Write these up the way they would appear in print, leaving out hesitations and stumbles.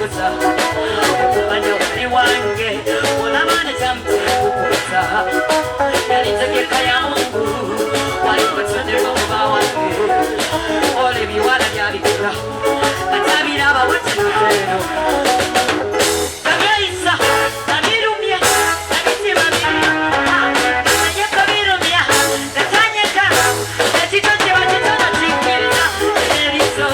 kukuza Kumanya uri wange Unamane chamte kukuza Yalitegeka ya Mungu Walikutundirwa kuba wange Ole biwala byabikura Atabiraba wakinutero Kabyaisa Nabirumye Nabitima biri Natanyeka birumya Natanyeka Nakitote bakitona chikiriza Erizo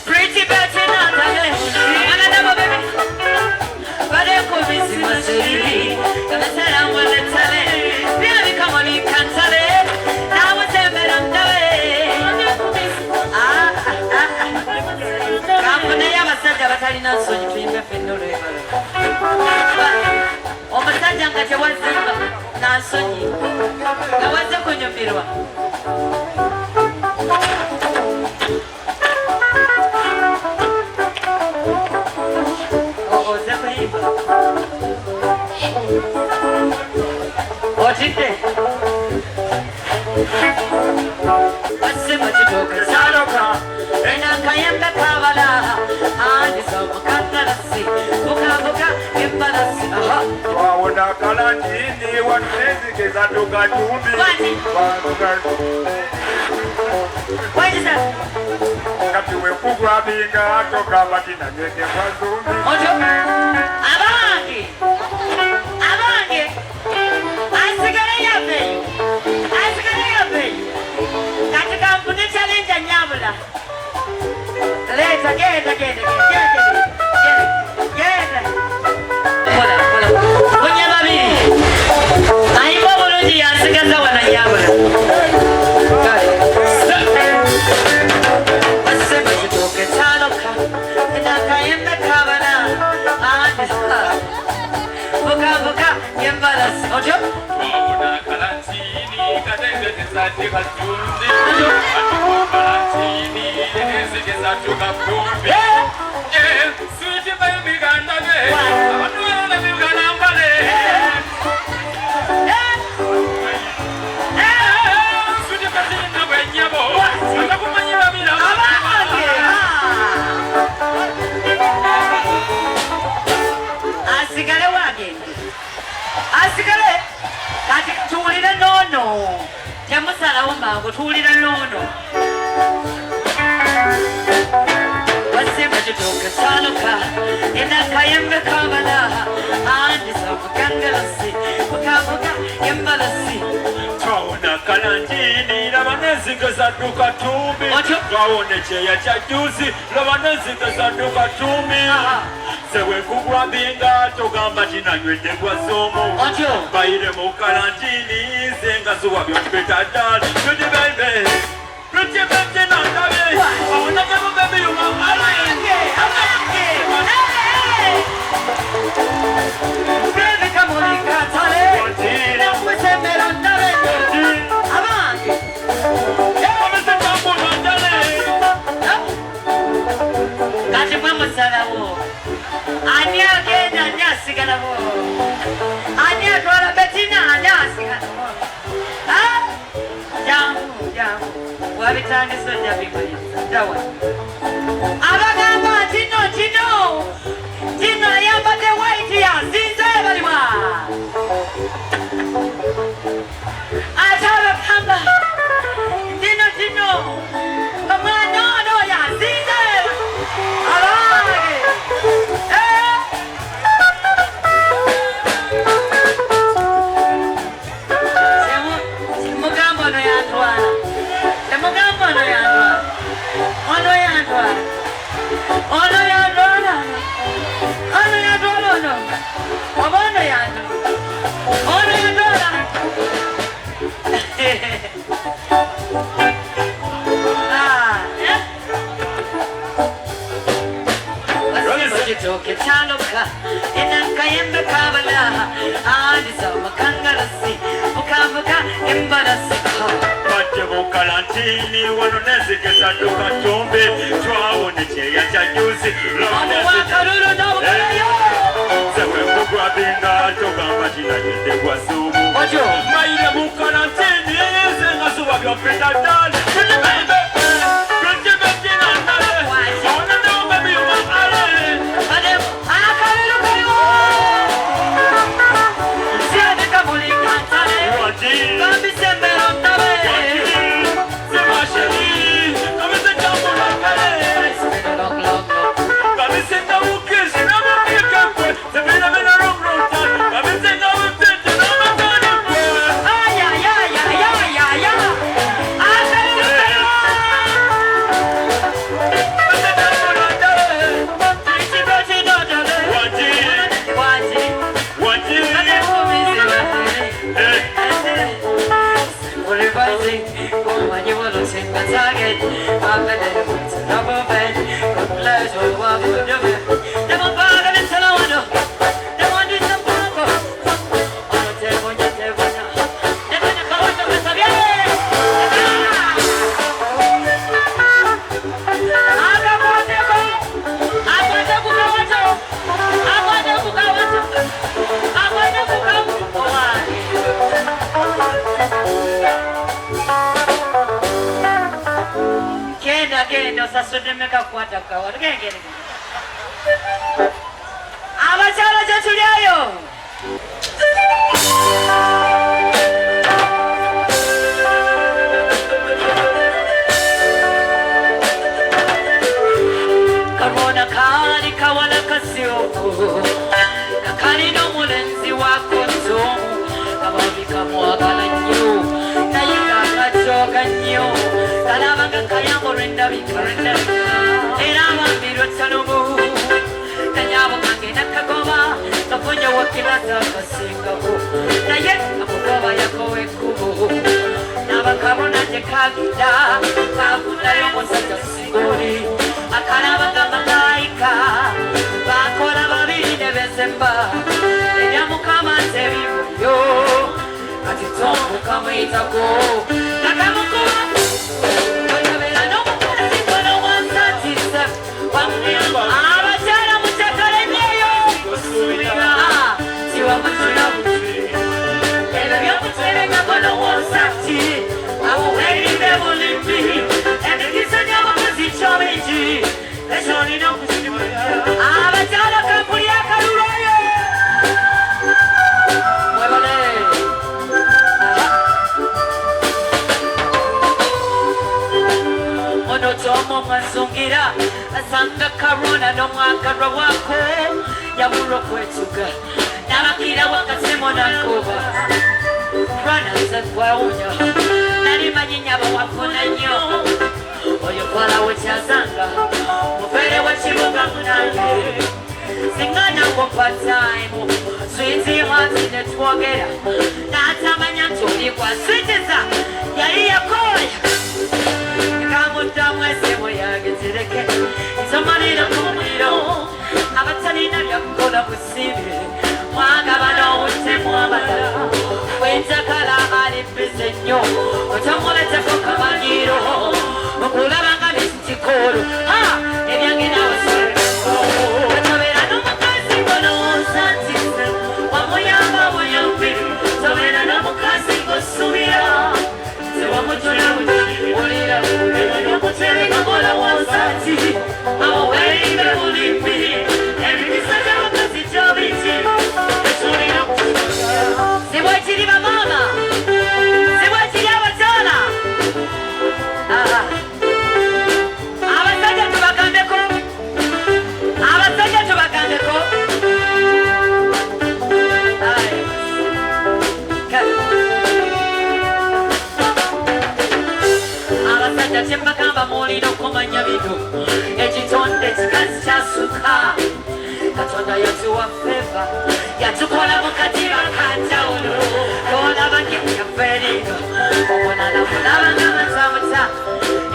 Pretty Betty, not another baby. But I could be silly. Gonna tell them what they tell it. Really, come on, you can't tell it. Now it's a bit on the way. Come never said that I didn't so you dream of no river. Oh, but that young at your one thing, not so you. I was the queen of Mirwa. What's it there? What's the much to go? Saroka, and I can't the Kavala. And it's over Katarasi, Buka Buka, Imbalasi. Oh, now Kalani, one thing is that you got to What is that? Captain will put grabbing a to Kabatin and get a Avanti! Avanti! Get it. Come osasudde mmeka kukwata kawa tugengere abakyala gye tulyayo karona kali kawala kasioko kakali n'omulenzi wako ntomu kababika mwagala nnyo naye ng'akajooga nnyo kalabanga kayambo lwendabika era abambi lwetanumu kanyabo kange nakagoba kafunye wakiraza kasingako naye amugoba yakowe ekkubo n'abakabona gye kagida kafundayo omusajja sigoli akalabanga malayika bakola babiri ne bezemba erya mukama nze bibuyo kati tomukamuyitako nakamukuba oyobeera n'omukazi kono wansatisa abakyala mukyakale nnyo tiwamutula ebyo byokutereka kono wonsati amuwerinde bulimbi emikisa gy'abakozi kyobingi ekyolina okukirimanya abakyala kampuli akalulwayo mwebale ono tomo mwanzungira asanga karona n'omwakalwa wako yabulwa okwetuga nabakira wakasemo nakuba ranaza gwawunya nali manyinya bawafuna nnyo oyo kwalawo kyazanga mufere wekibuga munange singana kopataimu switi hati netwogera natamanya nti olikwaswitiza yali yakoya kamuddamu esemo yange zireke nsomalira kumuliro abatalina byakukola busibe mwagaba n'obutemu abalala bwenjagala ali bize nnyo otamuleteko kamanyiro okulabanga nekikolo ebyange nawesoleko tobeera n'omukazi ngonoonsantise wamuyamba buyambi tobeera n'omukazi ng'osubira tewamutula olira yokutereka kola wonsati amuwerinde bulimbi emikisa gy'abakazi gyobiki ekyolina sibwekiri bamaama sibwekiri abakyala abasajja tubagambeko abasajja tubagambeko abasajja kyembagamba muolina okumanya bino ekitonde kikazi kyasuka katonda yatuwa feva yatukola mu katiba kanjawulo tolabanye yafeeringa obonana mulabanga matamuta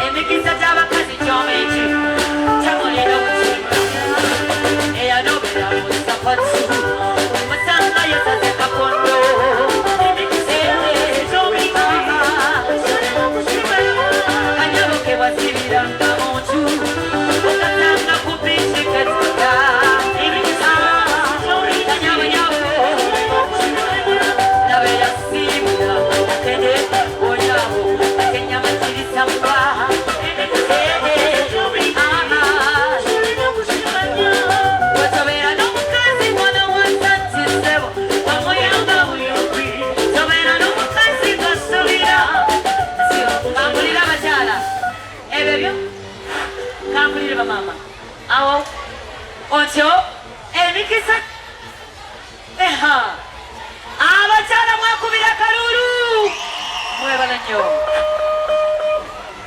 emikisa gy'abakazi gyomingi kyamulina okukiba eyanobera mu sapatu musanga yesaze kakondo kanyabuke wasibiranga muntu okatanga kupinjiketuka mama awo otyo emikisa abakyala mwakubira kalulu mwebala nnyo